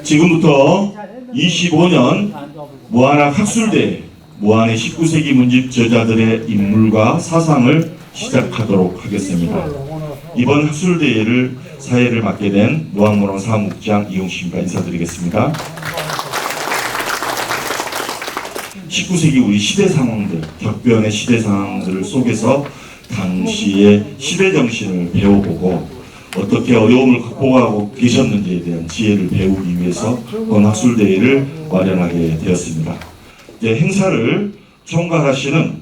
지금부터 25년 무한학 학술대 무한의 19세기 문집 저자들의 인물과 사상을 시작하도록 하겠습니다. 이번 학술대회를 사회를 맡게 된 무한문헌 사무국장 이용식입니다. 인사드리겠습니다. 19세기 우리 시대 상황들, 격변의 시대 상황들 속에서 당시의 시대 정신을 배워보고 어떻게 어려움을 극복하고 계셨는지에 대한 지혜를 배우기 위해서 본 학술대회를 마련하게 되었습니다. 이제 행사를 총괄하시는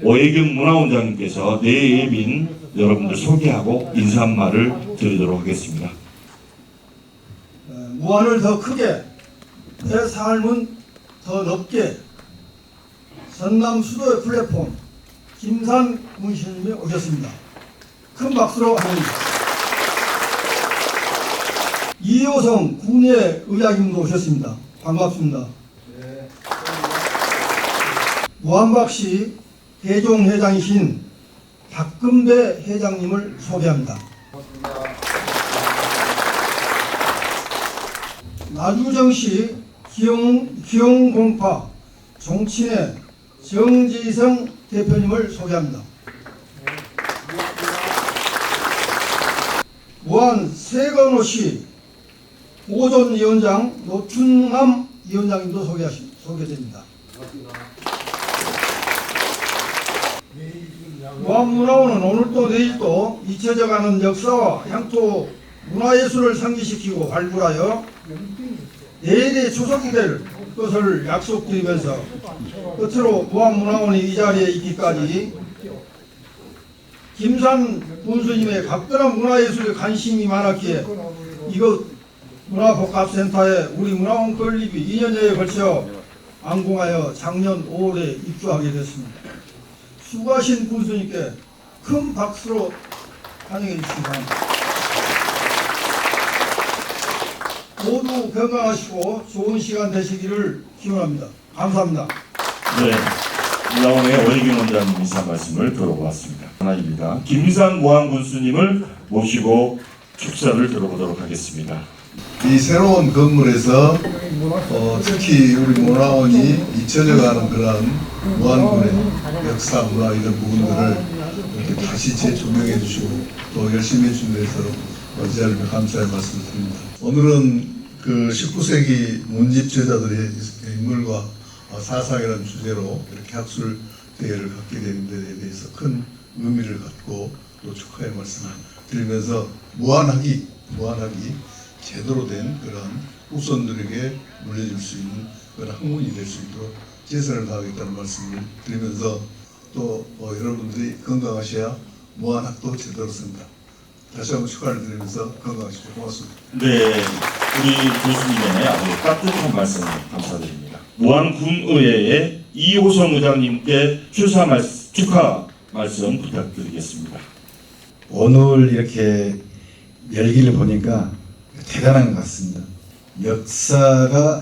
오혜경 문화원장님께서 내 예빈 여러분들 소개하고 인사 한 말을 드리도록 하겠습니다. 무한을 더 크게, 내 삶은 더 넓게, 전남 수도의 플랫폼 김산 문신님이 오셨습니다. 큰 박수로 환영합니다. 이호성 군예 의장님도 오셨습니다. 반갑습니다. 무한박씨 대종회장이신 박금배 회장님을 소개합니다. 나주정시 기용공파 종친회 정지성 대표님을 소개합니다. 무한 세건호시 보존위원장 노춘남 위원장님도 소개됩니다. 무한문화원은 오늘도 내일도 잊혀져가는 역사와 향토 문화예술을 상기시키고 발굴하여 내일의 추석이 될 것을 약속드리면서 끝으로 무한문화원이 이 자리에 있기까지 김산 군수님의 각별한 문화예술에 관심이 많았기에 이곳 문화복합센터에 우리 문화원 건립이 2년여에 걸쳐 안공하여 작년 5월에 입주하게 됐습니다. 수고하신 군수님께 큰 박수로 환영해 주시기 바랍니다. 모두 건강하시고 좋은 시간 되시기를 기원합니다. 감사합니다. 네, 문화원의 오혜경 원장님 인사 말씀을 들어보았습니다. 하나입니다. 김산 무한군수님을 모시고 축사를 들어보도록 하겠습니다. 이 새로운 건물에서 특히 우리 문화원이 잊혀져가는 그런 무한군의 역사, 문화 이런 부분들을 이렇게 다시 재조명해 주시고 또 열심히 해주신 데서 어찌하며 감사의 말씀을 드립니다. 오늘은 그 19세기 문집 저자들의 인물과 사상이라는 주제로 이렇게 학술 대회를 갖게 된 데에 대해서 큰 의미를 갖고 또 축하의 말씀을 드리면서 무한학이 제대로 된 그런 후손들에게 물려줄 수 있는 그런 학문이 될 수 있도록 최선을 다하겠다는 말씀을 드리면서 또 여러분들이 건강하셔야 무한학도 제대로 쓴다. 다시 한번 축하를 드리면서 건강하십시오. 고맙습니다. 네, 우리 교수님의 아주 따뜻한 말씀 감사드립니다. 무한군의회의 이호성 의장님께 축하 말씀 부탁드리겠습니다. 오늘 이렇게 열기를 보니까 대단한 것 같습니다. 역사가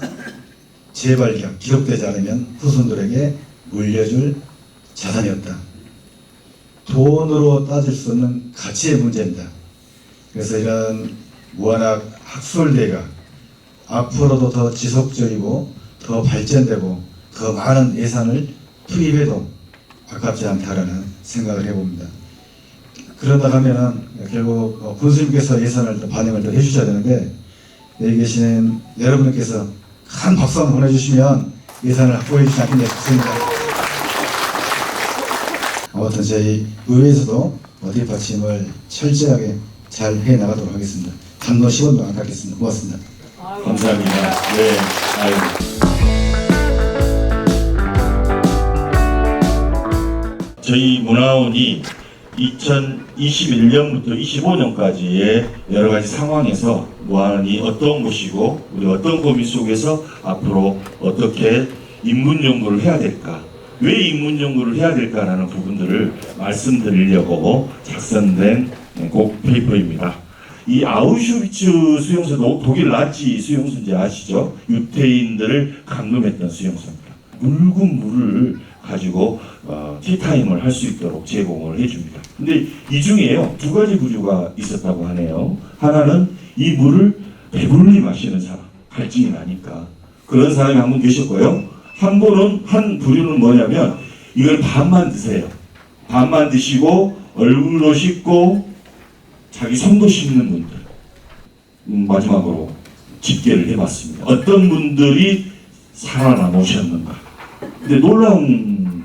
재발견, 기록되지 않으면 후손들에게 물려줄 자산이었다. 돈으로 따질 수 없는 가치의 문제입니다. 그래서 이런 무한학 학술대가 앞으로도 더 지속적이고 더 발전되고 더 많은 예산을 투입해도 아깝지 않다라는 생각을 해봅니다. 그러다 가면은 결국 군수님께서 예산을 더 반영을 더 해주셔야 되는데 여기 계시는 여러분께서 큰 박수 한번 보내주시면 예산을 확보해 주시지 않겠냐 싶습니다. 아무튼 저희 의회에서도 뒷받침을 철저하게 잘 해나가도록 하겠습니다. 단돈 10원도 안 깎겠습니다. 고맙습니다. 감사합니다. 네, 아유. 저희 문화원이 2021년부터 25년까지의 여러 가지 상황에서 무한이 어떤 곳이고 우리 어떤 고민 속에서 앞으로 어떻게 인문 연구를 해야 될까, 왜 인문 연구를 해야 될까라는 부분들을 말씀드리려고 작성된 곡 페이퍼입니다. 이 아우슈비츠 수용소도 독일 나치 수용소인지 아시죠? 유태인들을 감금했던 수용소입니다. 묽은 물을 가지고 티타임을 할 수 있도록 제공을 해줍니다. 근데 이 중에요, 두 가지 부류가 있었다고 하네요. 하나는 이 물을 배불리 마시는 사람, 갈증이 나니까. 그런 사람이 한 분 계셨고요. 한 부류는 뭐냐면 이걸 반만 드세요. 반만 드시고 얼굴도 씻고 자기 손도 씻는 분들. 마지막으로 집계를 해봤습니다. 어떤 분들이 살아남으셨는가. 근데 놀라운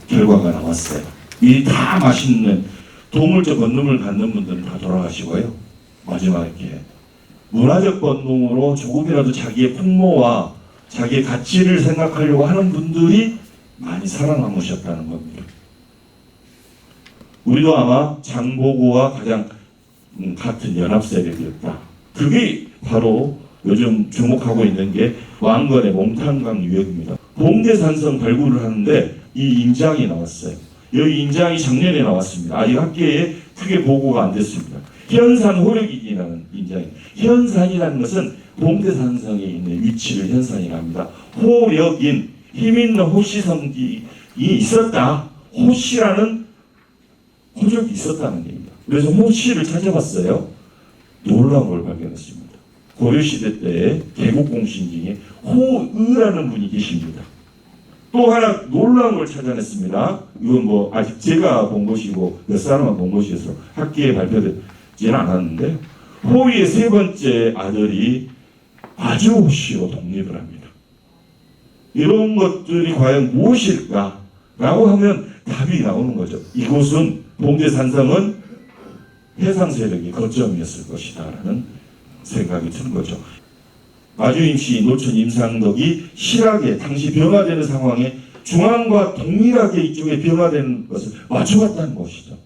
결과가 나왔어요. 이 다 맛있는 동물적 본능을 갖는 분들은 다 돌아가시고요. 마지막에 문화적 본능으로 조금이라도 자기의 풍모와 자기의 가치를 생각하려고 하는 분들이 많이 살아남으셨다는 겁니다. 우리도 아마 장보고와 가장 같은 연합 세력이었다. 그게 바로 요즘 주목하고 있는 게 왕건의 몽탄강 유역입니다. 봉대산성 발굴을 하는데 이 인장이 나왔어요. 이 인장이 작년에 나왔습니다. 아직 학계에 크게 보고가 안 됐습니다. 현산 호력이라는 인장이. 현산이라는 것은 봉대산성에 있는 위치를 현산이라 합니다. 호력인 힘 있는 호시성이 있었다. 호시라는 호적이 있었다는 얘기입니다. 그래서 호시를 찾아봤어요. 놀라운 걸 발견했습니다. 고려시대 때 개국공신 중에 호의라는 분이 계십니다. 또 하나 놀라운 걸 찾아냈습니다. 이건 뭐 아직 제가 본 것이고 몇 사람만 본 것이어서 학계에 발표되지는 않았는데 호의의 세 번째 아들이 아주호씨로 독립을 합니다. 이런 것들이 과연 무엇일까? 라고 하면 답이 나오는 거죠. 이곳은 봉대산성은 해상 세력의 거점이었을 것이다 라는 생각이 드는 거죠. 마주임씨 노천 임상덕이 실하게 당시 변화되는 상황에 중앙과 동일하게 이쪽에 변화되는 것을 맞춰갔다는 것이죠.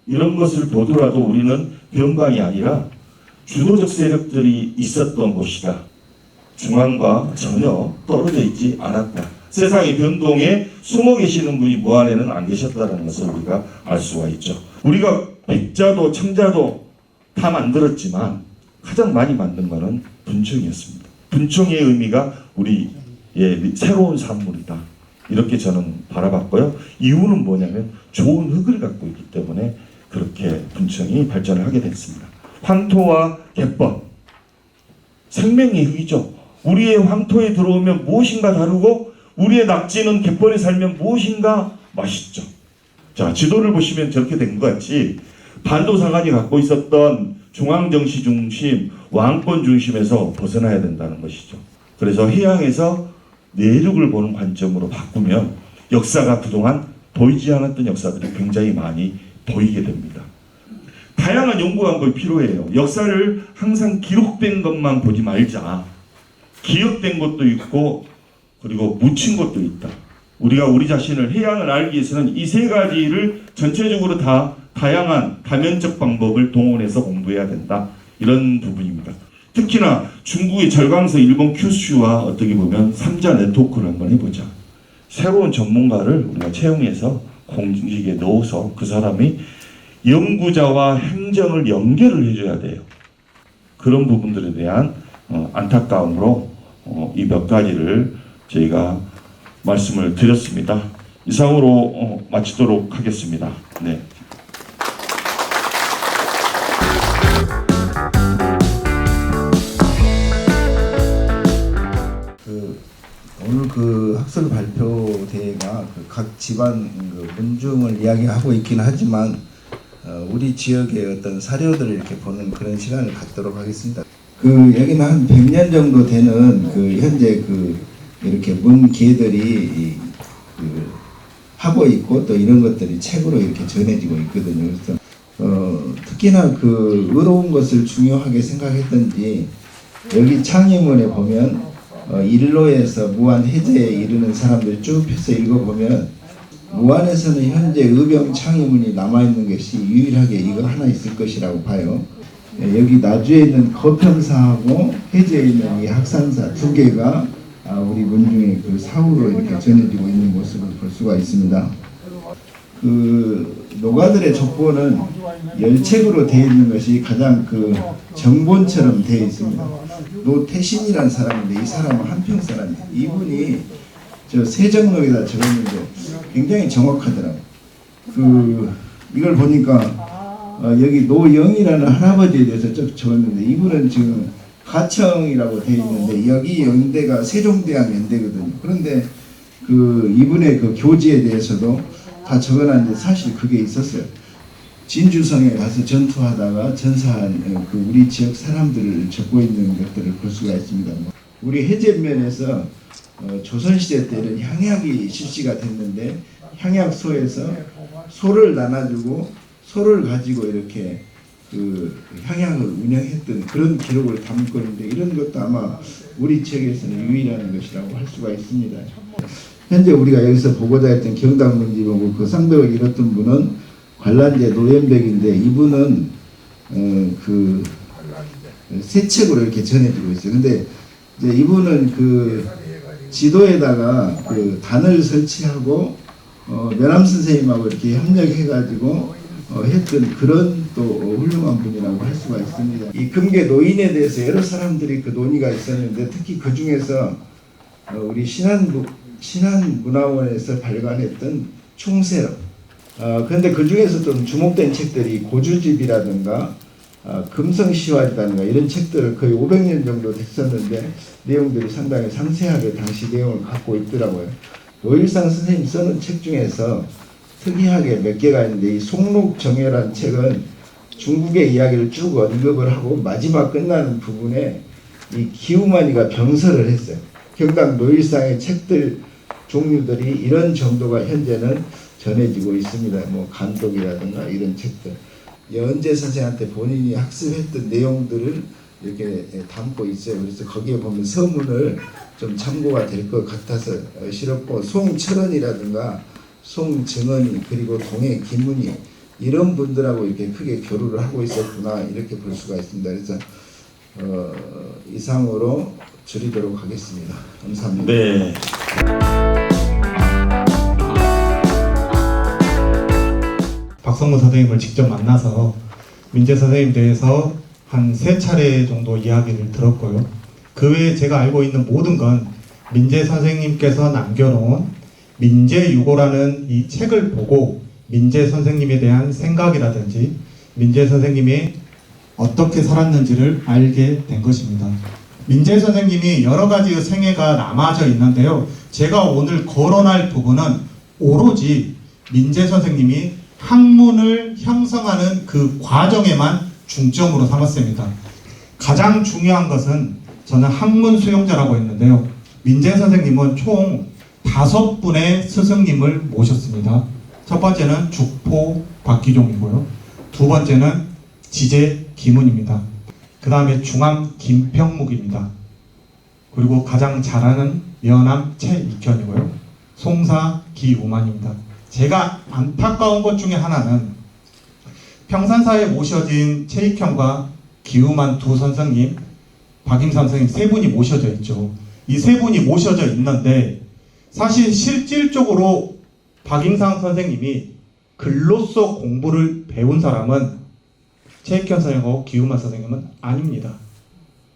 이런 것을 보더라도 우리는 변방이 아니라 주도적 세력들이 있었던 곳이다. 중앙과 전혀 떨어져 있지 않았다. 세상의 변동에 숨어 계시는 분이 무안에는 안 계셨다는 것을 우리가 알 수가 있죠. 우리가 백자도 청자도 다 만들었지만 가장 많이 만든 것은 분청이었습니다. 분청의 의미가 우리의 새로운 산물이다. 이렇게 저는 바라봤고요. 이유는 뭐냐면 좋은 흙을 갖고 있기 때문에 그렇게 분청이 발전을 하게 됐습니다. 황토와 갯벌, 생명의 흙이죠. 우리의 황토에 들어오면 무엇인가 다르고 우리의 낙지는 갯벌에 살면 무엇인가 맛있죠. 자, 지도를 보시면 저렇게 된 것 같이 반도사관이 갖고 있었던 중앙정치 중심, 왕권 중심에서 벗어나야 된다는 것이죠. 그래서 해양에서 내륙을 보는 관점으로 바꾸면 역사가 그동안 보이지 않았던 역사들이 굉장히 많이 보이게 됩니다. 다양한 연구 방법이 필요해요. 역사를 항상 기록된 것만 보지 말자. 기억된 것도 있고 그리고 묻힌 것도 있다. 우리가 우리 자신을 해양을 알기 위해서는 이 세 가지를 전체적으로 다 다양한 다면적 방법을 동원해서 공부해야 된다. 이런 부분입니다. 특히나 중국의 절강서 일본 큐슈와 어떻게 보면 3자 네트워크를 한번 해보자. 새로운 전문가를 우리가 채용해서 공직에 넣어서 그 사람이 연구자와 행정을 연결을 해줘야 돼요. 그런 부분들에 대한 안타까움으로 이 몇 가지를 저희가 말씀을 드렸습니다. 이상으로 마치도록 하겠습니다. 네. 오늘 그 학술 발표 대회가 각 집안 문중을 이야기하고 있긴 하지만 우리 지역의 어떤 사료들을 이렇게 보는 그런 시간을 갖도록 하겠습니다. 여기는 한 100년 정도 되는 현재 이렇게 문계들이 하고 있고 또 이런 것들이 책으로 이렇게 전해지고 있거든요. 그래서 특히나 의로운 것을 중요하게 생각했던지 여기 창의문에 보면 일로에서 무안 해제에 이르는 사람들 쭉 펴서 읽어보면 무안에서는 현재 의병 창의문이 남아있는 것이 유일하게 이거 하나 있을 것이라고 봐요. 여기 나주에 있는 거평사하고 해제에 있는 이 학산사 두 개가 우리 문중의 사후로 이렇게 전해지고 있는 모습을 볼 수가 있습니다. 노가들의 족보는 열책으로 되어 있는 것이 가장 정본처럼 되어 있습니다. 노태신이라는 사람인데 이 사람은 한평 사람이에요. 이분이 저 세정록에다 적었는데 굉장히 정확하더라고요. 이걸 보니까 여기 노영이라는 할아버지에 대해서 적었는데 이분은 지금 가청이라고 되어 있는데 여기 연대가 세종대왕 연대거든요. 그런데 그 이분의 그 교지에 대해서도 다 적어놨는데 사실 그게 있었어요. 진주성에 가서 전투하다가 전사한 그 우리 지역 사람들을 적고 있는 것들을 볼 수가 있습니다. 우리 해제면에서 조선시대 때는 향약이 실시가 됐는데 향약소에서 소를 나눠주고 소를 가지고 이렇게 그 향약을 운영했던 그런 기록을 담고 있는데 이런 것도 아마 우리 지역에서는 유일한 것이라고 할 수가 있습니다. 현재 우리가 여기서 보고자 했던 경당문지보고 그 쌍벽을 이뤘던 분은 관란제 노현백인데 이분은 그 새 책으로 이렇게 전해지고 있어요. 근데 이제 이분은 그 지도에다가 그 단을 설치하고 면함 선생님하고 이렇게 협력해가지고 했던 그런 또 훌륭한 분이라고 할 수가 있습니다. 이 금계 노인에 대해서 여러 사람들이 그 논의가 있었는데 특히 그 중에서 우리 신한문화원에서 발간했던 총세록 그런데 그 중에서 좀 주목된 책들이 고주집이라든가 금성시활이라든가 이런 책들을 거의 500년 정도 됐었는데 내용들이 상당히 상세하게 당시 내용을 갖고 있더라고요. 노일상 선생님 쓰는 책 중에서 특이하게 몇 개가 있는데 이 송록정예라는 책은 중국의 이야기를 쭉 언급을 하고 마지막 끝나는 부분에 이 기우만이가 병설을 했어요. 경당 노일상의 책들 종류들이 이런 정도가 현재는 전해지고 있습니다. 뭐 간독이라든가 이런 책들. 연재 선생한테 본인이 학습했던 내용들을 이렇게 담고 있어요. 그래서 거기에 보면 서문을 좀 참고가 될 것 같아서 실었고 송철원이라든가 송정언이 그리고 동해 김문희 이런 분들하고 이렇게 크게 교류를 하고 있었구나 이렇게 볼 수가 있습니다. 그래서 이상으로 줄이도록 하겠습니다. 감사합니다. 네. 박성무 선생님을 직접 만나서 민재 선생님 대해서 한 3차례 정도 이야기를 들었고요. 그 외에 제가 알고 있는 모든 건 민재 선생님께서 남겨놓은 민재유고라는 이 책을 보고 민재 선생님에 대한 생각이라든지 민재 선생님이 어떻게 살았는지를 알게 된 것입니다. 민재 선생님이 여러 가지의 생애가 남아져 있는데요. 제가 오늘 거론할 부분은 오로지 민재 선생님이 학문을 형성하는 그 과정에만 중점으로 삼았습니다. 가장 중요한 것은 저는 학문 수용자라고 했는데요. 민재 선생님은 총 5분의 스승님을 모셨습니다. 첫 번째는 죽포 박기종이고요. 두 번째는 지제 김은입니다. 그 다음에 중암 김평묵입니다. 그리고 가장 잘하는 면암 최익현이고요. 송사 기우만입니다. 제가 안타까운 것 중에 하나는 평산사에 모셔진 최익현과 기우만 두 선생님, 박임삼 선생님 3분이 모셔져 있죠. 이 3분이 모셔져 있는데 사실 실질적으로 박임상 선생님이 글로써 공부를 배운 사람은 최익현 선생님하고 기우만 선생님은 아닙니다.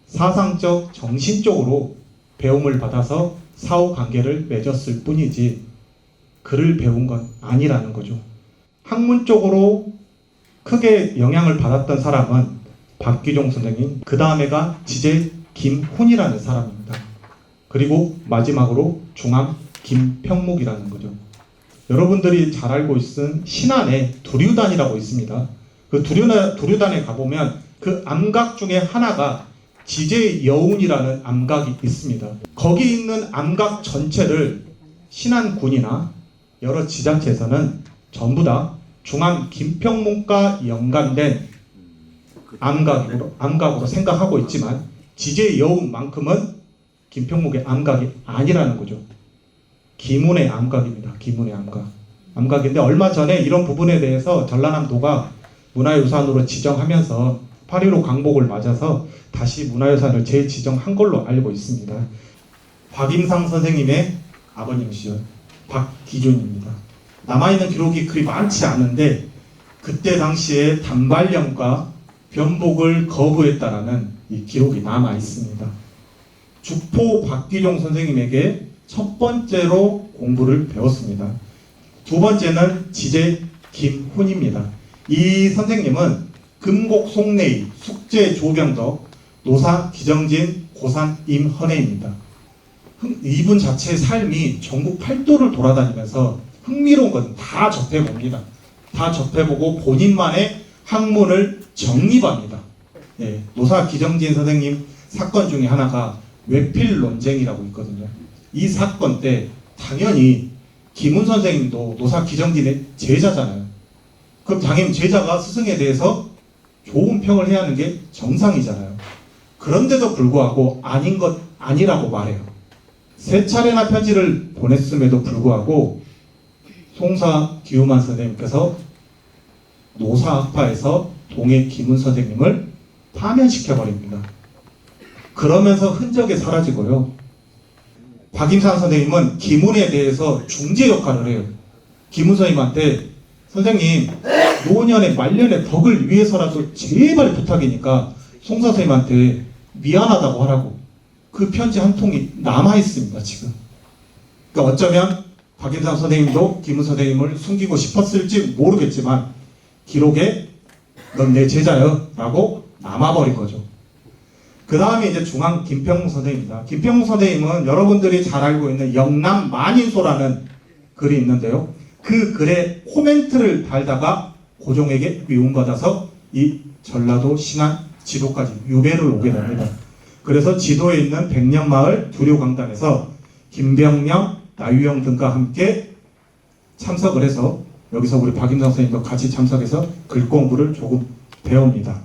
사상적, 정신적으로 배움을 받아서 사후관계를 맺었을 뿐이지 글을 배운 건 아니라는 거죠. 학문적으로 크게 영향을 받았던 사람은 박기종 선생님, 그 다음에가 지제 김훈이라는 사람입니다. 그리고 마지막으로 중암 김평묵이라는 거죠. 여러분들이 잘 알고 있은 신안에 두류단이라고 있습니다. 그 두류단에 가보면 그 암각 중에 하나가 지제여운이라는 암각이 있습니다. 거기 있는 암각 전체를 신안군이나 여러 지자체에서는 전부 다 중암 김평묵과 연관된 암각으로 생각하고 있지만 지제여운만큼은 김평묵의 암각이 아니라는 거죠. 기문의 암각입니다. 기문의 암각인데 얼마 전에 이런 부분에 대해서 전라남도가 문화유산으로 지정하면서 8.15 광복을 맞아서 다시 문화유산을 재지정한 걸로 알고 있습니다. 박임상 선생님의 아버님이시죠. 박기준입니다. 남아있는 기록이 그리 많지 않은데 그때 당시에 단발령과 변복을 거부했다라는 이 기록이 남아 있습니다. 죽포 박기종 선생님에게 첫 번째로 공부를 배웠습니다. 두 번째는 지제 김훈입니다. 이 선생님은 금곡 송내의 숙제 조경덕 노사 기정진 고산 임헌혜입니다. 이분 자체의 삶이 전국 8도를 돌아다니면서 흥미로운 건 다 접해봅니다. 다 접해보고 본인만의 학문을 정립합니다. 예, 노사 기정진 선생님 사건 중에 하나가 외필 논쟁이라고 있거든요. 이 사건 때 당연히 김훈 선생님도 노사 기정진의 제자잖아요. 그럼 당연히 제자가 스승에 대해서 좋은 평을 해야 하는 게 정상이잖아요. 그런데도 불구하고 아닌 것 아니라고 말해요. 3차례나 편지를 보냈음에도 불구하고 송사 기우만 선생님께서 노사학파에서 동해 김훈 선생님을 파면시켜버립니다. 그러면서 흔적이 사라지고요. 박임상 선생님은 김훈에 대해서 중재 역할을 해요. 김훈 선생님한테 선생님 노년의 말년의 덕을 위해서라도 제발 부탁이니까 송사 선생님한테 미안하다고 하라고. 그 편지 한 통이 남아있습니다. 지금. 그러니까 어쩌면 박임상 선생님도 김훈 선생님을 숨기고 싶었을지 모르겠지만 기록에 넌 내 제자여 라고 남아버린 거죠. 그 다음에 이제 중앙 김평무 선생님입니다. 김평무 선생님은 여러분들이 잘 알고 있는 영남 만인소라는 글이 있는데요. 그 글에 코멘트를 달다가 고종에게 미움받아서 이 전라도 신안 지도까지 유배를 오게 됩니다. 그래서 지도에 있는 백년마을 두류강단에서 김병령, 나유영 등과 함께 참석을 해서 여기서 우리 박임상 선생님도 같이 참석해서 글 공부를 조금 배웁니다.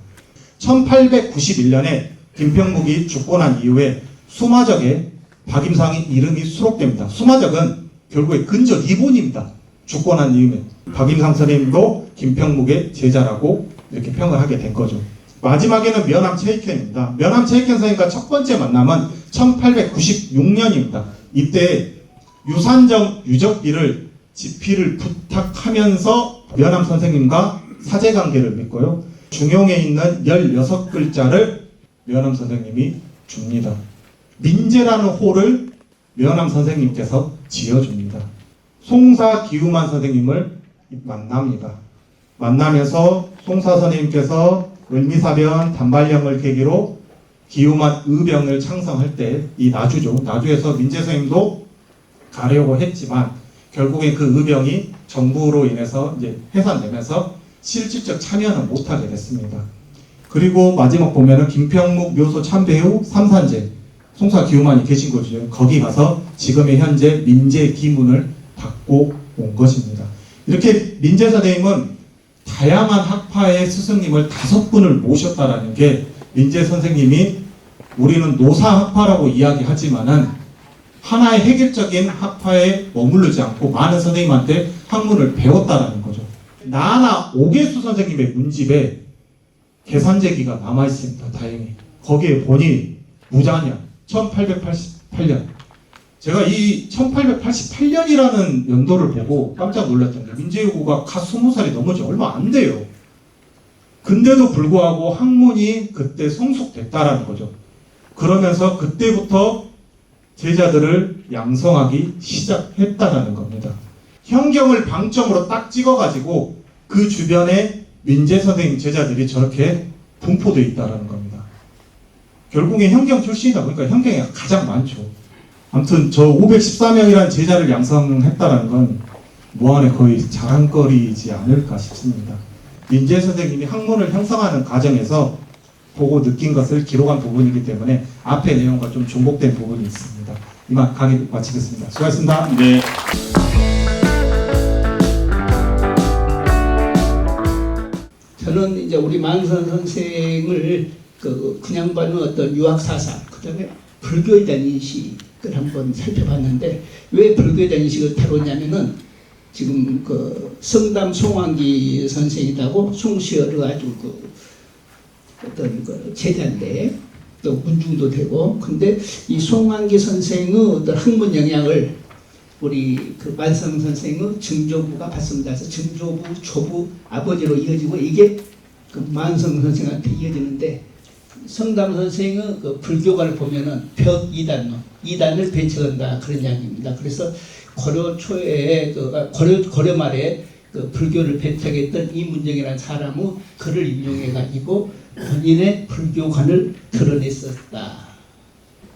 1891년에 김평묵이 죽고 난 이후에 수마적에 박임상의 이름이 수록됩니다. 수마적은 결국에 근저 리본입니다. 죽고 난 이후에 박임상 선생님도 김평묵의 제자라고 이렇게 평을 하게 된 거죠. 마지막에는 면함 최익현입니다. 면함 최익현 선생님과 첫 번째 만남은 1896년입니다. 이때 유산정 유적비를 집필을 부탁하면서 면함 선생님과 사제관계를 맺고요. 중용에 있는 16글자를 면함 선생님이 줍니다. 민재라는 호를 면함 선생님께서 지어줍니다. 송사 기우만 선생님을 만납니다. 만나면서 송사 선생님께서 을미사변 단발령을 계기로 기우만 의병을 창성할 때 이 나주죠. 나주에서 민재 선생님도 가려고 했지만 결국에 그 의병이 정부로 인해서 이제 해산되면서 실질적 참여는 못하게 됐습니다. 그리고 마지막 보면은 김평묵 묘소 참배후 삼산제 송사 기우만이 계신 곳이죠. 거기 가서 지금의 현재 민재 기문을 받고 온 것입니다. 이렇게 민재 선생님은 다양한 학파의 스승님을 5분을 모셨다라는 게 민재 선생님이 우리는 노사학파라고 이야기하지만은 하나의 획일적인 학파에 머무르지 않고 많은 선생님한테 학문을 배웠다라는 거죠. 나나 오계수 선생님의 문집에 계산제기가 남아있습니다. 다행히. 거기에 보니 무자년 1888년. 제가 이 1888년이라는 연도를 보고 깜짝 놀랐던 게 민재유구가 갓 20살이 넘어지 얼마 안 돼요. 근데도 불구하고 학문이 그때 성숙됐다라는 거죠. 그러면서 그때부터 제자들을 양성하기 시작했다라는 겁니다. 현경을 방점으로 딱 찍어가지고 그 주변에 민재 선생님 제자들이 저렇게 분포되어 있다는 겁니다. 결국에 현경 출신이다 보니까 현경이 가장 많죠. 아무튼 저 514명이라는 제자를 양성했다는 건 무한에 거의 자랑거리이지 않을까 싶습니다. 민재 선생님이 학문을 형성하는 과정에서 보고 느낀 것을 기록한 부분이기 때문에 앞의 내용과 좀 중복된 부분이 있습니다. 이만 강의 마치겠습니다. 수고하셨습니다. 네. 저는 이제 우리 만선 선생을 그냥 받는 어떤 유학 사상, 그다음에 불교에 대한 인식을 한번 살펴봤는데 왜 불교에 대한 인식을 다뤘냐면은 지금 그 성담 송환기 선생이라고 송시열을 아주 어떤 제자인데 또 문중도 되고 근데 이 송환기 선생의 어떤 학문 영향을 우리 그 만성 선생의 증조부가 받습니다. 그래서 증조부, 조부, 아버지로 이어지고 이게 그 만성 선생한테 이어지는데 성담 선생의 그 불교가를 보면은 벽 2단론, 2단을 배척한다 그런 이야기입니다. 그래서 고려 초에 고려 말에 그 불교를 배척했던 이문정이라는 사람의 글을 인용해가지고 본인의 불교관을 드러냈었다.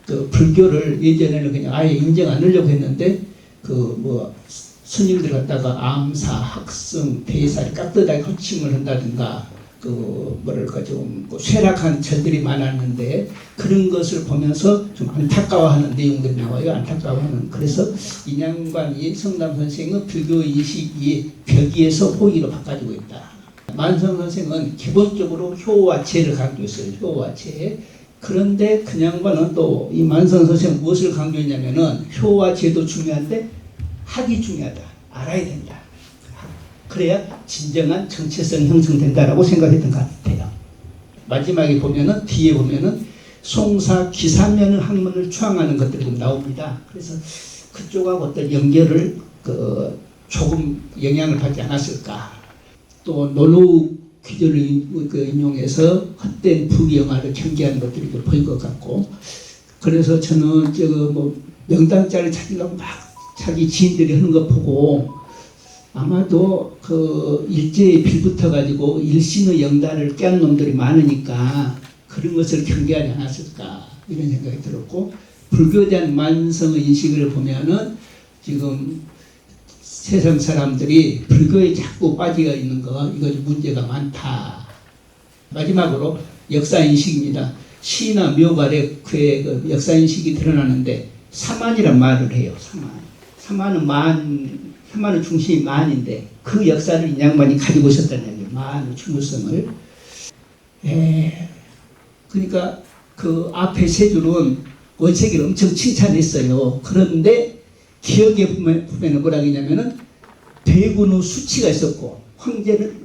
그 불교를 예전에는 그냥 아예 인정 안 하려고 했는데 그 뭐 스님들 갖다가 암사, 학성, 대사를 깍듯하게 호칭을 한다든가 그 뭐랄까 좀 쇠락한 절들이 많았는데 그런 것을 보면서 좀 안타까워하는 내용들이 나와요. 안타까워하는. 그래서 인양반이 성남 선생의 불교 인식이 벽위에서 호의로 바꿔지고 있다. 만성 선생은 기본적으로 효와체를 강조했어요. 효와체. 그런데 그 양반은 또 이 만성 선생은 무엇을 강조했냐면은 효와체도 중요한데 학이 중요하다. 알아야 된다. 그래야 진정한 정체성이 형성된다라고 생각했던 것 같아요. 마지막에 보면은 뒤에 보면은 송사 기사면 학문을 추앙하는 것들이 좀 나옵니다. 그래서 그쪽하고 어떤 연결을 그 조금 영향을 받지 않았을까. 또 노루 귀절을 인용해서 헛된 부영화를 경계하는 것들이 좀 보인 것 같고. 그래서 저는 저거 뭐 명당자를 찾으려고 막 자기 지인들이 하는 거 보고 아마도 그 일제에 빌붙어 가지고 일신의 영단을 깬 놈들이 많으니까 그런 것을 경계하지 않았을까 이런 생각이 들었고, 불교에 대한 만성의 인식을 보면은 지금 세상 사람들이 불교에 자꾸 빠져 있는 거 이거 문제가 많다. 마지막으로 역사 인식입니다. 시나 묘발에 그의 그 역사 인식이 드러나는데 사만이란 말을 해요. 사만은 중심이 만인데 그 역사를 이 양반이 가지고 있었다는 얘기예요. 만의 중요성을. 그러니까 그 앞에 세 줄은 원색이를 엄청 칭찬했어요. 그런데 기억에 보면 뭐라고 했냐면은 대군의 수치가 있었고 황제를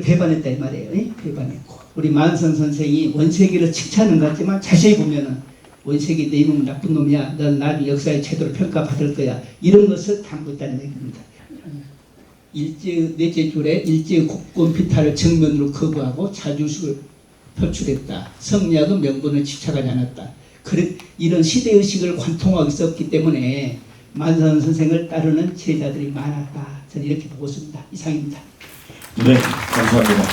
배반했다 이 말이에요. 배반했고 우리 만선 선생이 원색이를 칭찬은 같지만 자세히 보면은 원색이 내 이놈은 나쁜 놈이야. 넌 나중에 역사에 제대로 평가받을 거야. 이런 것을 담고 있다는 얘기입니다. 넷째 줄에 일제의 국권 피탈을 정면으로 거부하고 자주식을 표출했다. 성리학은 명분을 집착하지 않았다. 이런 시대의식을 관통하고 있었기 때문에 만선 선생을 따르는 제자들이 많았다. 저는 이렇게 보고 있습니다. 이상입니다. 네, 감사합니다.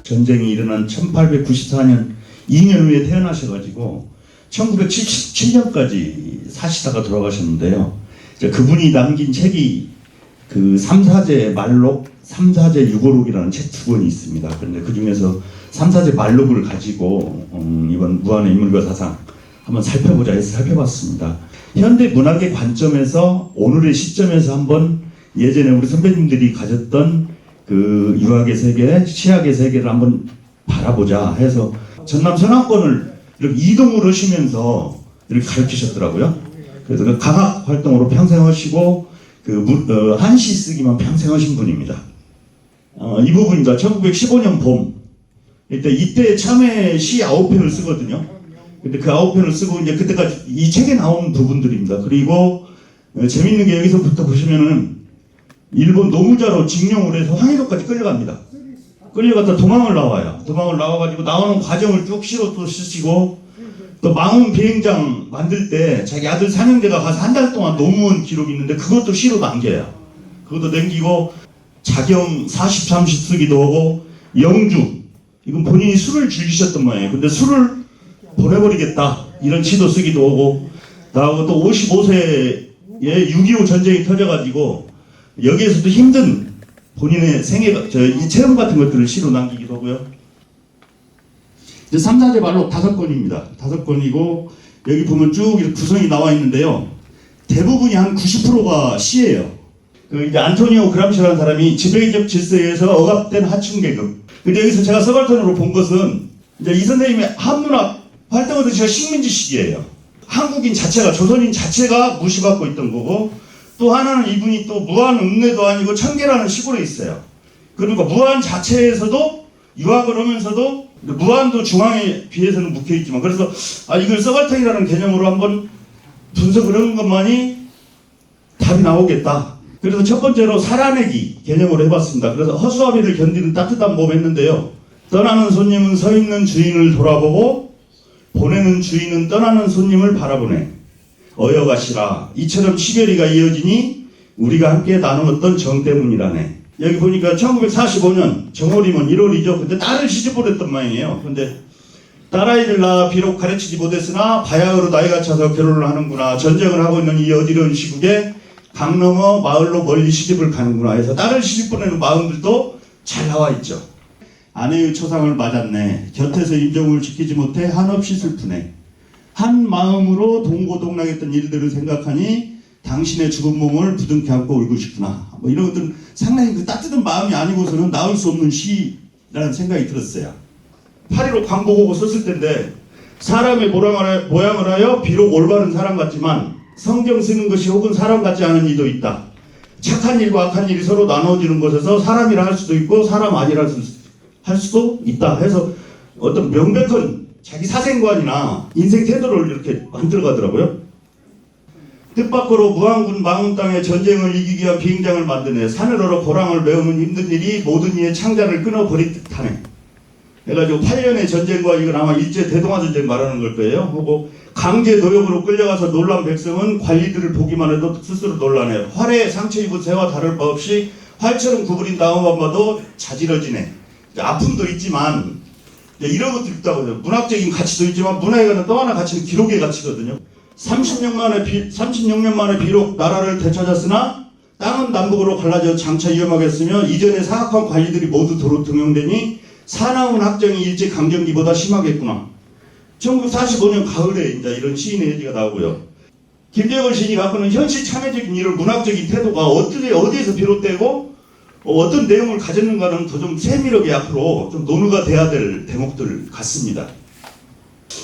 전쟁이 일어난 1894년 2년 후에 태어나셔가지고 1977년까지 사시다가 돌아가셨는데요. 그분이 남긴 책이 그 삼사제 말록, 삼사제 유고록이라는 책 2권이 있습니다. 그런데 그 중에서 삼사제 말록을 가지고 이번 무한의 인물과 사상 한번 살펴보자 해서 살펴봤습니다. 현대 문학의 관점에서 오늘의 시점에서 한번 예전에 우리 선배님들이 가졌던 그 유학의 세계, 시학의 세계를 한번 바라보자 해서 전남 서남권을 이렇게 이동을 하시면서 이렇게 가르치셨더라고요. 그래서 그 강학 활동으로 평생 하시고 그 한시 쓰기만 평생 하신 분입니다. 이 부분입니다. 1915년 봄 이때 참에 시 9편을 쓰거든요. 근데 그 9편을 쓰고 이제 그때까지 이 책에 나온 부분들입니다. 그리고 재밌는 게 여기서부터 보시면은 일본 노무자로 징용을 해서 황해도까지 끌려갑니다. 끌려갔다 도망을 나와요. 도망을 나와가지고 나오는 과정을 쭉 시로 또 쓰시고, 또 망원 비행장 만들 때 자기 아들 삼형제가 가서 한 달 동안 노무원 기록이 있는데 그것도 시로 남겨요. 그것도 남기고 자경 40, 30 쓰기도 하고, 영주 이건 본인이 술을 즐기셨던 모양이에요. 근데 술을 보내버리겠다 이런 시도 쓰기도 하고, 나하고 또 55세에 6.25 전쟁이 터져가지고 여기에서도 힘든 본인의 이 체험 같은 것들을 시로 남기기도 하고요. 이제 3사제 말록 5권입니다. 5권이고 여기 보면 쭉 이렇게 구성이 나와 있는데요. 대부분이 한 90%가 시예요. 그 이제 안토니오 그람시라는 사람이 지배적 질서에 의해서 억압된 하층 계급. 근데 여기서 제가 서발턴으로 본 것은 이제 이 선생님의 한문학 활동을 자체가 식민지 시기예요. 한국인 자체가, 조선인 자체가 무시받고 있던 거고, 또 하나는 이분이 또 무안 읍내도 아니고 청계라는 시골에 있어요. 그러니까 무안 자체에서도 유학을 하면서도 무안도 중앙에 비해서는 묵혀있지만, 그래서 이걸 서발턴이라는 개념으로 한번 분석을 하는 것만이 답이 나오겠다. 그래서 첫 번째로 살아내기 개념으로 해봤습니다. 그래서 허수아비를 견디는 따뜻한 몸 했는데요. 떠나는 손님은 서 있는 주인을 돌아보고 보내는 주인은 떠나는 손님을 바라보네. 어여가시라. 이처럼 시계리가 이어지니 우리가 함께 나누었던 정 때문이라네. 여기 보니까 1945년 정월이면 1월이죠. 근데 딸을 시집 보냈던 모양이에요. 근데 딸아이를 낳아 비록 가르치지 못했으나 바야흐로 나이가 차서 결혼을 하는구나. 전쟁을 하고 있는 이 어지러운 시국에 강 넘어 마을로 멀리 시집을 가는구나 해서 딸을 시집 보내는 마음들도 잘 나와 있죠. 아내의 초상을 맞았네. 곁에서 임종을 지키지 못해 한없이 슬프네. 한 마음으로 동고동락했던 일들을 생각하니 당신의 죽은 몸을 부둥켜 안고 울고 싶구나. 뭐 이런 것들은 상당히 그 따뜻한 마음이 아니고서는 나올 수 없는 시라는 생각이 들었어요. 8.15 광복하고 썼을 텐데 사람의 모양을 하여 비록 올바른 사람 같지만 성경 쓰는 것이 혹은 사람 같지 않은 이도 있다. 착한 일과 악한 일이 서로 나눠지는 것에서 사람이라 할 수도 있고 사람 아니라 할 수도 있다 해서 어떤 명백한 자기 사생관이나 인생 태도를 이렇게 만들어 가더라고요. 뜻밖으로 무안군 망운 땅에 전쟁을 이기기 위한 비행장을 만드네. 산을 얼어 고랑을 메우는 힘든 일이 모든 이의 창자를 끊어버린 듯하네. 해가지고 8년의 전쟁과 이건 아마 일제 대동아전쟁 말하는 걸 거예요. 하고 강제 노역으로 끌려가서 놀란 백성은 관리들을 보기만 해도 스스로 놀라네. 활에 상처 입은 새와 다를 바 없이 활처럼 구부린 다음만 봐도 자지러지네. 아픔도 있지만 이런 것도 있다고 해요. 문학적인 가치도 있지만 문화에 관한 또 하나 가치는 기록의 가치거든요. 36년 만에 비록 나라를 되찾았으나 땅은 남북으로 갈라져 장차 위험하겠으며 이전에 사악한 관리들이 모두 도로 등용되니 사나운 학정이 일제 강점기보다 심하겠구나. 1945년 가을에 이제 이런 시인의 얘기가 나오고요. 김재걸 시인이 갖고는 현실 참여적인 이런 문학적인 태도가 어디에서 비롯되고 어떤 내용을 가졌는가는 더 좀 세밀하게 앞으로 좀 논의가 돼야 될 대목들 같습니다.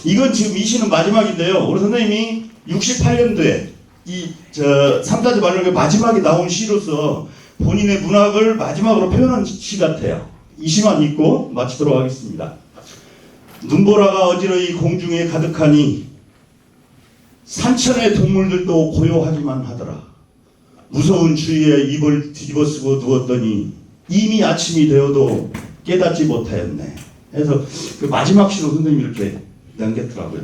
이건 지금 이 시는 마지막인데요. 우리 선생님이 68년도에 삼다지 말록의 마지막에 나온 시로서 본인의 문학을 마지막으로 표현한 시 같아요. 이 시만 읽고 마치도록 하겠습니다. 눈보라가 어지러이 공중에 가득하니 산천의 동물들도 고요하기만 하더라. 무서운 추위에 입을 뒤집어 쓰고 누웠더니 이미 아침이 되어도 깨닫지 못하였네. 해서 그 마지막 시로 선생님이 이렇게 남겼더라고요.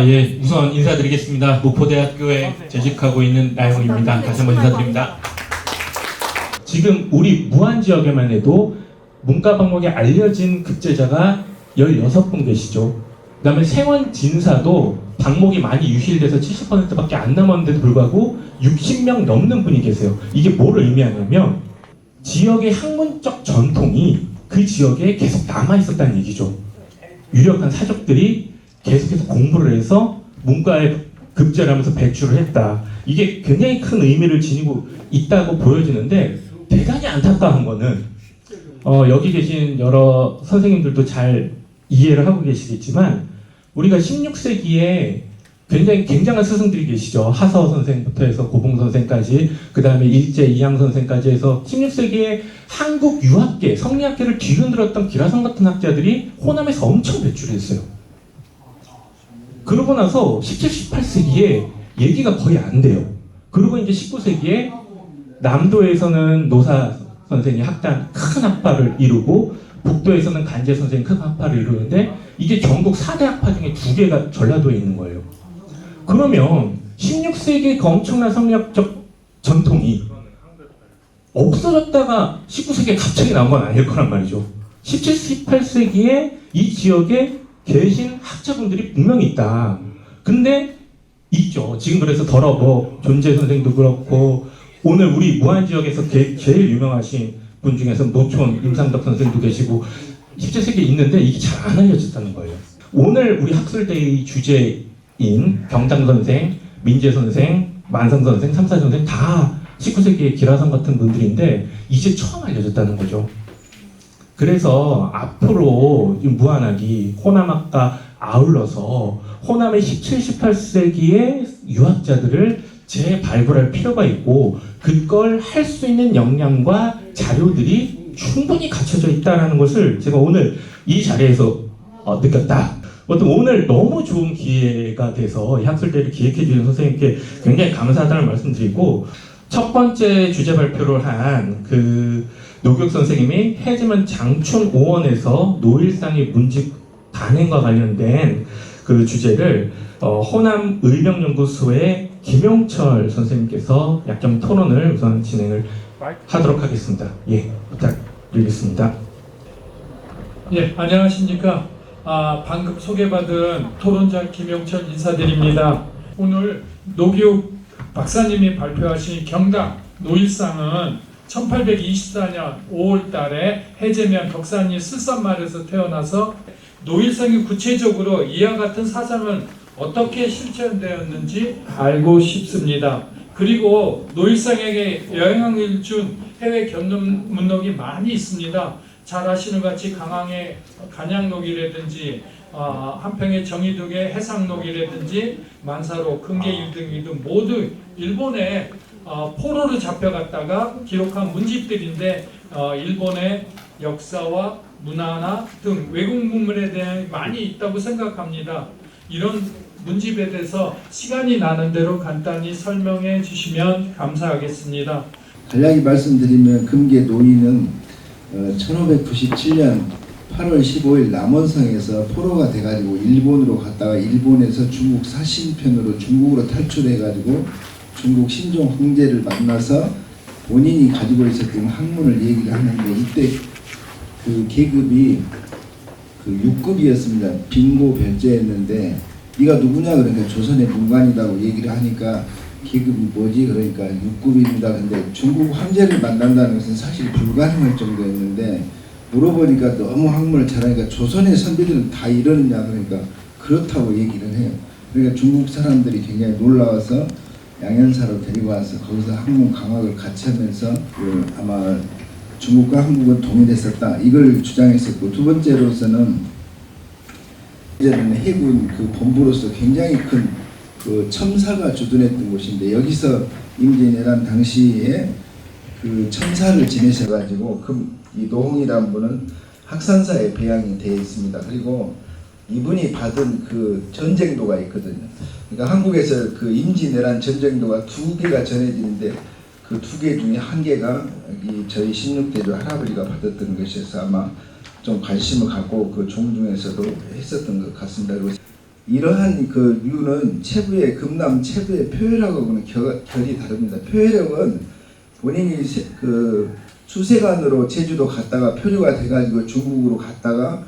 예, 우선 인사드리겠습니다. 목포대학교에 재직하고 있는 나영훈입니다. 다시 한번 인사드립니다. 지금 우리 무안 지역에만 해도 문과 방목에 알려진 급제자가 16분 계시죠. 그 다음에 생원 진사도 방목이 많이 유실돼서 70%밖에 안 남았는데도 불구하고 60명 넘는 분이 계세요. 이게 뭐를 의미하냐면 지역의 학문적 전통이 그 지역에 계속 남아있었다는 얘기죠. 유력한 사족들이 계속해서 공부를 해서 문과에 급제를 하면서 배출을 했다. 이게 굉장히 큰 의미를 지니고 있다고 보여지는데 대단히 안타까운 거는 여기 계신 여러 선생님들도 잘 이해를 하고 계시겠지만 우리가 16세기에 굉장히 굉장한 스승들이 계시죠. 하서 선생부터 해서 고봉 선생까지, 그 다음에 일제 이항 선생까지 해서 16세기에 한국 유학계, 성리학계를 뒤흔들었던 기라성 같은 학자들이 호남에서 엄청 배출했어요. 그러고 나서 17, 18세기에 얘기가 거의 안 돼요. 그리고 이제 19세기에 남도에서는 노사 선생이 학단 큰 학파를 이루고 북도에서는 간제 선생이 큰 학파를 이루는데 이게 전국 4대 학파 중에 2개가 전라도에 있는 거예요. 그러면 16세기의 그 엄청난 성리학적 전통이 없어졌다가 19세기에 갑자기 나온 건 아닐 거란 말이죠. 17, 18세기에 이 지역에 계신 학자분들이 분명히 있다. 근데 있죠. 지금 그래서 더러버 존재 선생도 그렇고 오늘 우리 무안 지역에서 제일 유명하신 분 중에서 노촌 임상덕 선생도 계시고 17세기에 있는데 이게 잘 안 알려졌다는 거예요. 오늘 우리 학술대의 주제인 병장 선생, 민재 선생, 만성 선생, 삼사 선생 다 19세기의 기라성 같은 분들인데 이제 처음 알려졌다는 거죠. 그래서 앞으로 무안학이 호남학과 아울러서 호남의 17, 18세기의 유학자들을 재발굴할 필요가 있고 그걸 할 수 있는 역량과 자료들이 충분히 갖춰져 있다는 것을 제가 오늘 이 자리에서 느꼈다. 오늘 너무 좋은 기회가 돼서 이 학술대를 기획해 주신 선생님께 굉장히 감사하다는 말씀드리고 첫 번째 주제 발표를 한 그 노교육 선생님이 해지면 장춘 5원에서 노일상의 문집 단행과 관련된 그 주제를 호남 의병연구소의 김용철 선생님께서 약정 토론을 우선 진행을 하도록 하겠습니다. 예, 부탁드리겠습니다. 예, 안녕하십니까. 방금 소개받은 토론자 김용철 인사드립니다. 오늘 노교육 박사님이 발표하신 경당 노일상은 1824년 5월 달에 해제면 덕산리 쓸산마을에서 태어나서 노일상이 구체적으로 이와 같은 사상을 어떻게 실천되었는지 알고 싶습니다. 그리고 노일상에게 영향을 준 해외 견문 문록이 많이 있습니다. 잘 아시는 같이 강항의 간양록이라든지 한평의 정의독의 해상록이라든지 만사로 근계 일등이등 모두 일본에 포로로 잡혀갔다가 기록한 문집들인데 일본의 역사와 문화나 등 외국 문물에 대해 많이 있다고 생각합니다. 이런 문집에 대해서 시간이 나는 대로 간단히 설명해 주시면 감사하겠습니다. 간략히 말씀드리면 금계 노인은 1597년 8월 15일 남원성에서 포로가 돼가지고 일본으로 갔다가 일본에서 중국 사신편으로 중국으로 탈출해가지고 중국 신종 황제를 만나서 본인이 가지고 있었던 학문을 얘기를 하는데 이때 그 계급이 그 6급이었습니다. 빈고 별제였는데 네가 누구냐 그러니까 조선의 문관이라고 얘기를 하니까 계급이 뭐지 그러니까 6급입니다. 근데 중국 황제를 만난다는 것은 사실 불가능할 정도였는데 물어보니까 너무 학문을 잘하니까 조선의 선비들은 다 이러느냐 그러니까 그렇다고 얘기를 해요. 그러니까 중국 사람들이 굉장히 놀라워서 양현사로 데리고 와서 거기서 학문 강학을 같이 하면서 아마 중국과 한국은 동일했었다 이걸 주장했었고, 두 번째로서는 이제는 해군 그 본부로서 굉장히 큰 그 첨사가 주둔했던 곳인데 여기서 임진왜란 당시에 그 첨사를 지내셔가지고 이 노홍이라는 분은 학산사에 배양이 되어 있습니다. 그리고 이분이 받은 그 전쟁도가 있거든요. 그러니까 한국에서 그 임진왜란 전쟁도가 2개가 전해지는데 그 2개 중에 1개가 이 저희 16대조 할아버지가 받았던 것이어서 아마 좀 관심을 갖고 그 종중에서도 했었던 것 같습니다. 그리고 이러한 그 류는 체부의 금남 체부의 표혈하고는 결이 다릅니다. 표혈은 본인이 그 수색안으로 제주도 갔다가 표류가 돼가지고 중국으로 갔다가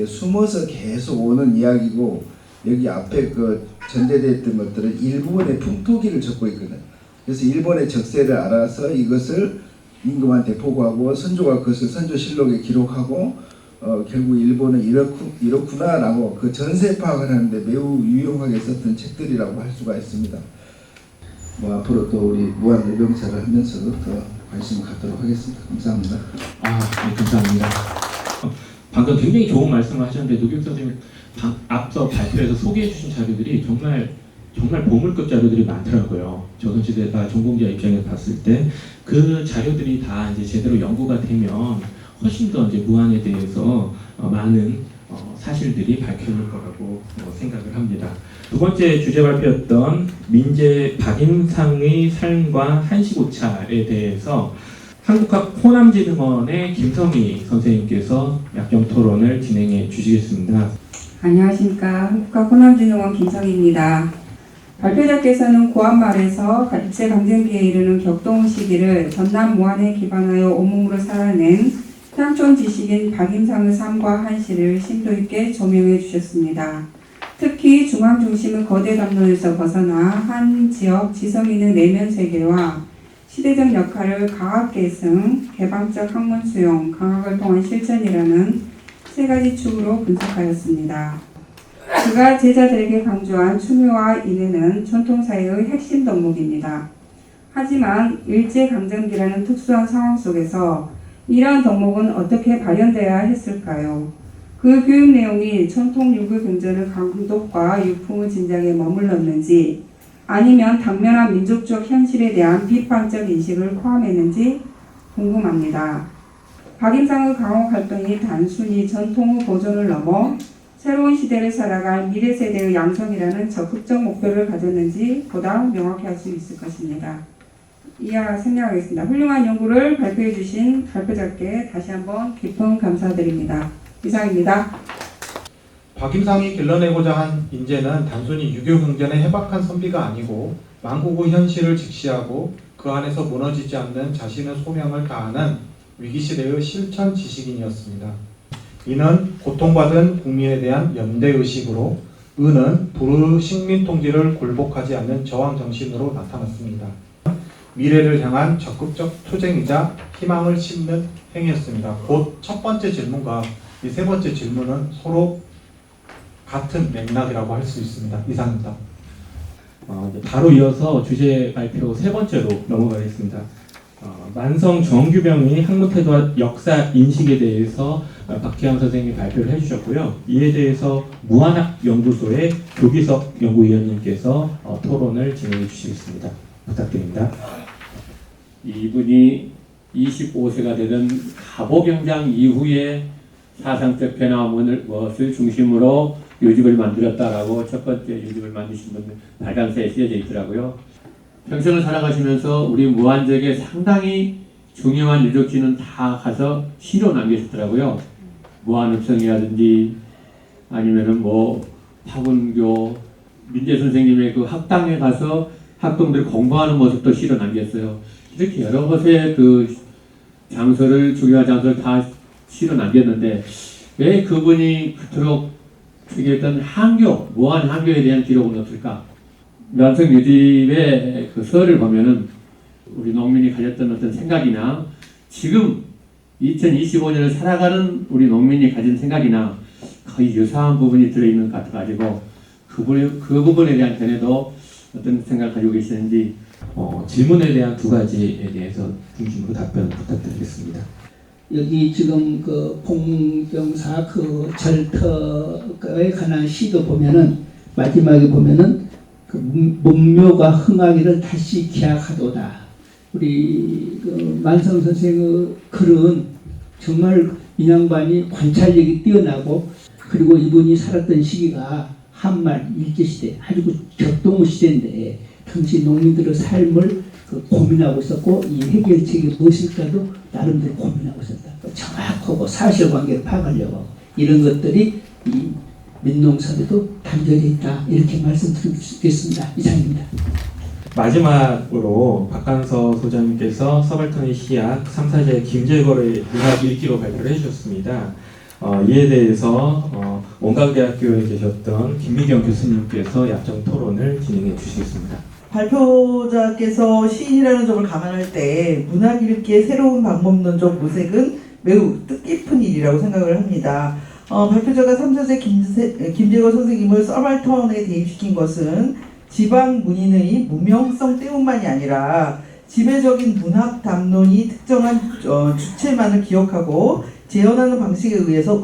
숨어서 계속 오는 이야기고, 여기 앞에 그 전제됐던 것들은 일본의 풍토기를 적고 있거든요. 그래서 일본의 적세를 알아서 이것을 임금한테 보고하고 선조가 그것을 선조실록에 기록하고 결국 일본은 이렇구나라고 그 전세 파악을 하는데 매우 유용하게 썼던 책들이라고 할 수가 있습니다. 뭐 앞으로 또 우리 무한의병사를 하면서도 더 관심을 갖도록 하겠습니다. 감사합니다. 네, 감사합니다. 방금 굉장히 좋은 말씀을 하셨는데 노교육 선생님 앞서 발표에서 소개해 주신 자료들이 정말 보물급 자료들이 많더라고요. 조선시대가 전공자 입장에서 봤을 때 그 자료들이 다 이제 제대로 연구가 되면 훨씬 더 이제 무한에 대해서 많은 사실들이 밝혀질 거라고 생각을 합니다. 두 번째 주제 발표였던 민재 박임상의 삶과 한시고찰에 대해서 한국학 호남진흥원의 김성희 선생님께서 약정 토론을 진행해 주시겠습니다. 안녕하십니까. 한국학 호남진흥원 김성희입니다. 발표자께서는 고한말에서 일제강점기에 이르는 격동 시기를 전남 무안에 기반하여 온몸으로 살아낸 향촌 지식인 박임상의 삶과 한시를 심도 있게 조명해 주셨습니다. 특히 중앙 중심의 거대 담론에서 벗어나 한 지역 지성인의 내면 세계와 시대적 역할을 강학 계승, 개방적 학문 수용, 강학을 통한 실천이라는 3가지 축으로 분석하였습니다. 그가 제자들에게 강조한 추묘와 인해는 전통사회의 핵심 덕목입니다. 하지만 일제강점기라는 특수한 상황 속에서 이러한 덕목은 어떻게 발현되어야 했을까요? 그 교육 내용이 전통 유교 경전의 강독과 유풍의 진작에 머물렀는지, 아니면 당면한 민족적 현실에 대한 비판적 인식을 포함했는지 궁금합니다. 박임상의 강옥 활동이 단순히 전통의 보존을 넘어 새로운 시대를 살아갈 미래 세대의 양성이라는 적극적 목표를 가졌는지 보다 명확히 할 수 있을 것입니다. 이하 생략하겠습니다. 훌륭한 연구를 발표해 주신 발표자께 다시 한번 깊은 감사드립니다. 이상입니다. 박임상이 길러내고자 한 인재는 단순히 유교 경전의 해박한 선비가 아니고 만국의 현실을 직시하고 그 안에서 무너지지 않는 자신의 소명을 다하는 위기시대의 실천 지식인이었습니다. 이는 고통받은 국민에 대한 연대의식으로, 의는 부르 식민 통제를 굴복하지 않는 저항 정신으로 나타났습니다. 미래를 향한 적극적 투쟁이자 희망을 심는 행위였습니다. 곧 첫 번째 질문과 이 세 번째 질문은 서로 같은 맥락이라고 할 수 있습니다. 이상입니다. 바로 이어서 주제 발표 세 번째로 넘어가겠습니다. 만성 정규병이 학문태도와 역사 인식에 대해서 박혜영 선생님이 발표를 해주셨고요. 이에 대해서 무한학연구소의 조기석 연구위원님께서 토론을 진행해 주시겠습니다. 부탁드립니다. 이분이 25세가 되던 가보경장 이후에 사상적 변화무엇을 중심으로 요직을 만들었다라고 첫 번째 요직을 만드신 분들 발간서에 쓰여져 있더라고요. 평생을 살아가시면서 우리 무한적에 상당히 중요한 유적지는 다 가서 시로 남기셨더라고요. 무한읍성이라든지 아니면은 뭐 파군교, 민재 선생님의 그 학당에 가서 학동들이 공부하는 모습도 시로 남겼어요. 이렇게 여러 곳의 그 장소를, 중요한 장소를 다 시로 남겼는데 왜 그분이 그토록 특이했던 한교, 무한 한교에 대한 기록은 없을까? 면성 유집의 그 서를 보면은 우리 농민이 가졌던 어떤 생각이나 지금 2025년을 살아가는 우리 농민이 가진 생각이나 거의 유사한 부분이 들어있는 것 같아가지고 그 부분에 대한 견해도 어떤 생각을 가지고 계시는지 질문에 대한 두 가지에 대해서 중심으로 답변 부탁드리겠습니다. 여기 지금 그 봉병사 그 절터에 관한 시도 보면은 마지막에 보면은 그 문묘가 흥하기를 다시 기약하도다. 우리 그 만성 선생의 글은 정말 이 양반이 관찰력이 뛰어나고 그리고 이분이 살았던 시기가 한말 일제시대 아주 격동의 시대인데 당시 농민들의 삶을 고민하고 있었고 이 해결책이 무엇일까도 나름대로 고민하고 있었다. 정확하고 사실관계를 파악하려고 하고 이런 것들이 이 민농사에도 담겨져 있다. 이렇게 말씀드리겠습니다. 이상입니다. 마지막으로 박간서 소장님께서 서발턴의 시약 3사제 김재걸의 문학 일기로 발표를 해주셨습니다. 이에 대해서 원광대학교에 계셨던 김미경 교수님께서 약정 토론을 진행해 주시겠습니다. 발표자께서 시인이라는 점을 감안할 때 문학 읽기의 새로운 방법론적 모색은 매우 뜻깊은 일이라고 생각을 합니다. 발표자가 3사제 김재걸 선생님을 서발턴에 대입시킨 것은 지방 문인의 무명성 때문만이 아니라 지배적인 문학 담론이 특정한 주체만을 기억하고 재현하는 방식에 의해서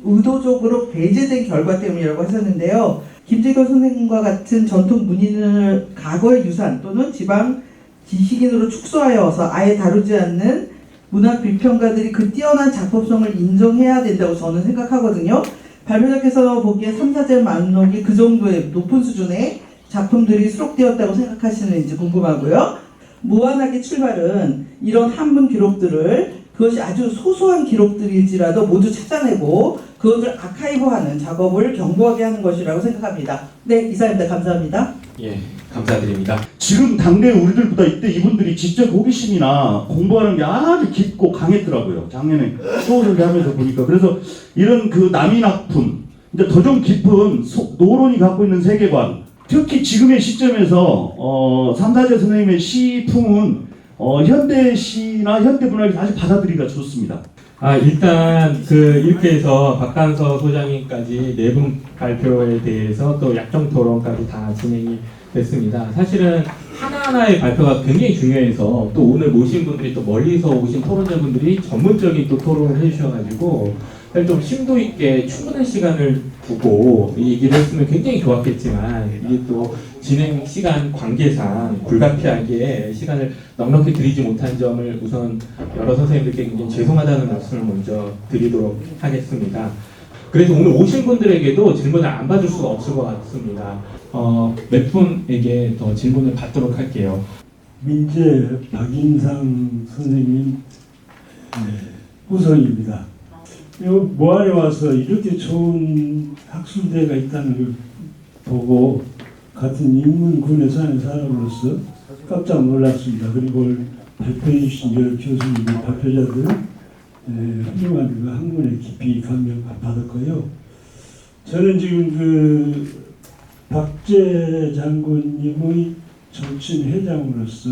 의도적으로 배제된 결과 때문이라고 하셨는데요. 김재걸 선생님과 같은 전통 문인을 과거의 유산 또는 지방 지식인으로 축소하여서 아예 다루지 않는 문학 비평가들이 그 뛰어난 작품성을 인정해야 된다고 저는 생각하거든요. 발표자께서 보기에 3사제 만록이 그 정도의 높은 수준의 작품들이 수록되었다고 생각하시는지 궁금하고요. 무한하게 출발은 이런 한문 기록들을 그것이 아주 소소한 기록들일지라도 모두 찾아내고 그것을 아카이브하는 작업을 견고하게 하는 것이라고 생각합니다. 네, 이상입니다. 감사합니다. 예, 감사드립니다. 지금 당대 우리들보다 이때 이분들이 지적 호기심이나 공부하는 게 아주 깊고 강했더라고요. 작년에 수업을 하면서 보니까. 그래서 이런 그 남인학품, 이제 더 좀 깊은 노론이 갖고 있는 세계관, 특히 지금의 시점에서 3사제 선생님의 시풍은 현대 시나 현대 문학이 다시 받아들이기가 좋습니다. 일단 이렇게 해서 박간서 소장님까지 네 분 발표에 대해서 또 약정 토론까지 다 진행이 됐습니다. 사실은 하나하나의 발표가 굉장히 중요해서 또 오늘 모신 분들이 또 멀리서 오신 토론자분들이 전문적인 또 토론을 해주셔가지고 좀 심도 있게 충분한 시간을 두고 이 얘기를 했으면 굉장히 좋았겠지만 이게 또 진행 시간 관계상 불가피하게 시간을 넉넉히 드리지 못한 점을 우선 여러 선생님들께 굉장히 죄송하다는 말씀을 먼저 드리도록 하겠습니다. 그래서 오늘 오신 분들에게도 질문을 안 받을 수가 없을 것 같습니다. 몇 분에게 더 질문을 받도록 할게요. 민재 박임상 선생님 후손입니다. 모안에 와서 이렇게 좋은 학술대가 있다는 걸 보고 같은 인문군에 사는 사람으로서 깜짝 놀랐습니다. 그리고 발표해 주신 여러 교수님, 발표자들 훌륭한 그 학문에 깊이 감명받았고요. 저는 지금 그 박재 장군님의 정친 회장으로서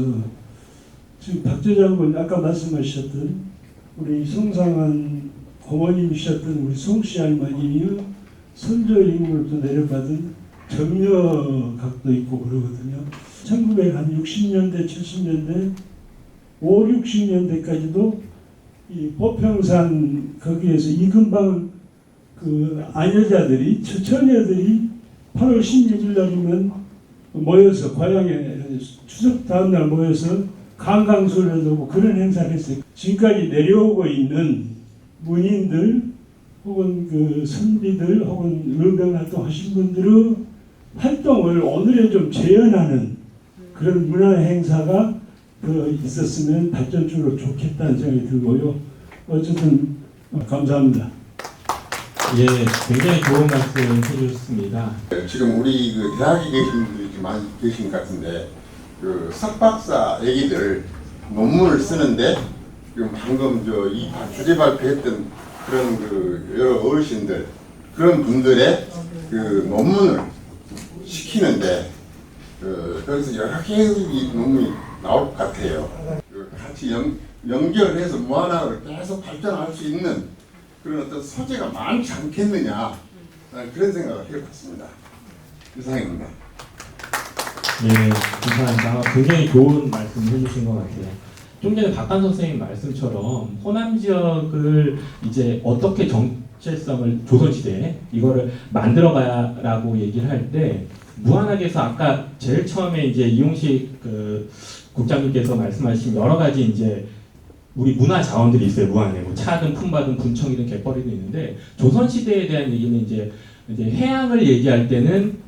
지금 박재 장군 아까 말씀하셨던 우리 송상한 어머님이셨던 우리 송씨 할머니의 선조 임금으로부터 내려받은 정려각도 있고 그러거든요. 1960년대, 70년대, 5, 60년대까지도 이 보평산 거기에서 이금방 그 아녀자들이, 처녀들이 8월 16일 날이면 모여서 고향에 추석 다음날 모여서 강강술을 하고 그런 행사를 했어요. 지금까지 내려오고 있는 문인들 혹은 그 선비들 혹은 의병 활동하신 분들의 활동을 오늘에 좀 재현하는 그런 문화 행사가 있었으면 발전적으로 좋겠다는 생각이 들고요. 어쨌든 감사합니다. 예, 굉장히 좋은 말씀 해주셨습니다. 지금 우리 그 대학에 계신 분들이 좀 많이 계신 것 같은데 그 석박사 애기들 논문을 쓰는데 지금 방금 이 주제 발표했던 그런 그 여러 어르신들 그런 분들의 그 논문을 시키는데 거기서 여러 개의 논문이 나올 것 같아요. 같이 연결해서 무한하게 계속 발전할 수 있는 그런 어떤 소재가 많지 않겠느냐 그런 생각을 해봤습니다. 이상입니다. 예, 감사합니다. 굉장히 좋은 말씀 해주신 것 같아요. 좀 전에 박한 선생님 말씀처럼 호남 지역을 이제 어떻게 정체성을 조선시대에 이거를 만들어가야라고 얘기를 할 때 무한하게서 아까 제일 처음에 이제 이용식 그 국장님께서 말씀하신 여러 가지 이제 우리 문화 자원들이 있어요. 무한에 뭐 차든 품바든 분청이든 갯벌이든 있는데 조선 시대에 대한 얘기는 이제 해양을 얘기할 때는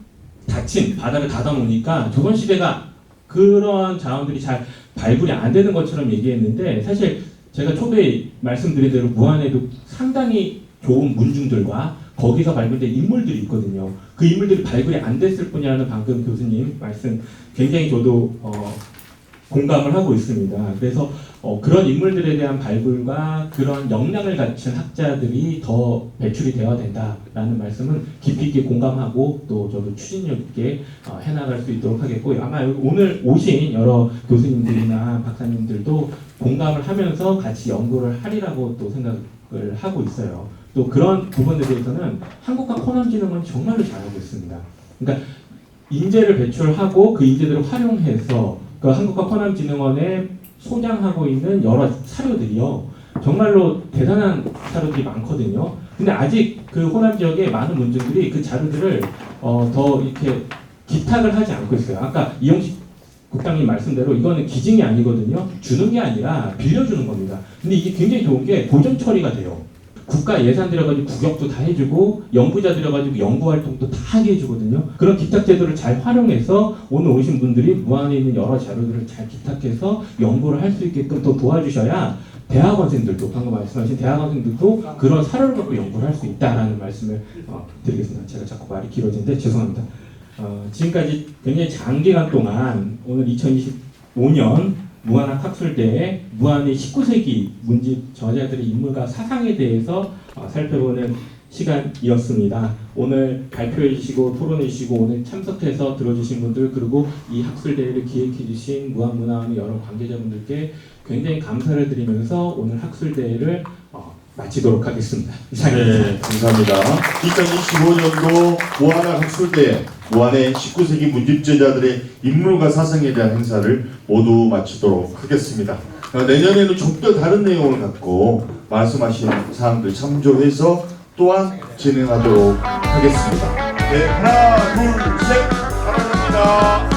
닫힌 바다를 닫아놓으니까 조선 시대가 그런 자원들이 잘 발굴이 안 되는 것처럼 얘기했는데 사실 제가 초대에 말씀드린 대로 무한에도 상당히 좋은 문중들과 거기서 발굴된 인물들이 있거든요. 그 인물들이 발굴이 안 됐을 뿐이라는 방금 교수님 말씀 굉장히 저도 공감을 하고 있습니다. 그래서 그런 인물들에 대한 발굴과 그런 역량을 갖춘 학자들이 더 배출이 되어야 된다라는 말씀은 깊이 있게 공감하고 또 저도 추진력 있게 해나갈 수 있도록 하겠고 아마 오늘 오신 여러 교수님들이나 박사님들도 공감을 하면서 같이 연구를 하리라고 또 생각을 하고 있어요. 또 그런 부분에 대해서는 한국과호남진흥원이 정말로 잘하고 있습니다. 그러니까 인재를 배출하고 그 인재들을 활용해서 그 한국과호남진흥원에 소장하고 있는 여러 사료들이요. 정말로 대단한 사료들이 많거든요. 근데 아직 그 호남 지역의 많은 문중들이 그 자료들을 더 이렇게 기탁을 하지 않고 있어요. 아까 이용식 국장님 말씀대로 이거는 기증이 아니거든요. 주는 게 아니라 빌려주는 겁니다. 근데 이게 굉장히 좋은 게 보전 처리가 돼요. 국가 예산 들여가지고 구역도 다 해주고 연구자 들여가지고 연구활동도 다 하게 해주거든요. 그런 기탁 제도를 잘 활용해서 오늘 오신 분들이 무안에 있는 여러 자료들을 잘 기탁해서 연구를 할 수 있게끔 또 도와주셔야 대학원생들도 방금 말씀하신 대학원생들도 그런 사료를 갖고 연구를 할 수 있다라는 말씀을 드리겠습니다. 제가 자꾸 말이 길어지는데 죄송합니다. 지금까지 굉장히 장기간 동안 오늘 2025년 무한학 학술대에 무한의 19세기 문집 저자들의 인물과 사상에 대해서 살펴보는 시간이었습니다. 오늘 발표해 주시고 토론해 주시고 오늘 참석해서 들어주신 분들 그리고 이 학술대회를 기획해 주신 무한문화원의 여러 관계자분들께 굉장히 감사를 드리면서 오늘 학술대회를 마치도록 하겠습니다. 이상입니다. 네, 감사합니다. 2025년도 무한학 학술대회 무한의 19세기 문집제자들의 인물과 사상에 대한 행사를 모두 마치도록 하겠습니다. 내년에는 좀 더 다른 내용을 갖고 말씀하신 사항들 참조해서 또한 진행하도록 하겠습니다. 네, 하나, 둘, 셋, 사랑합니다.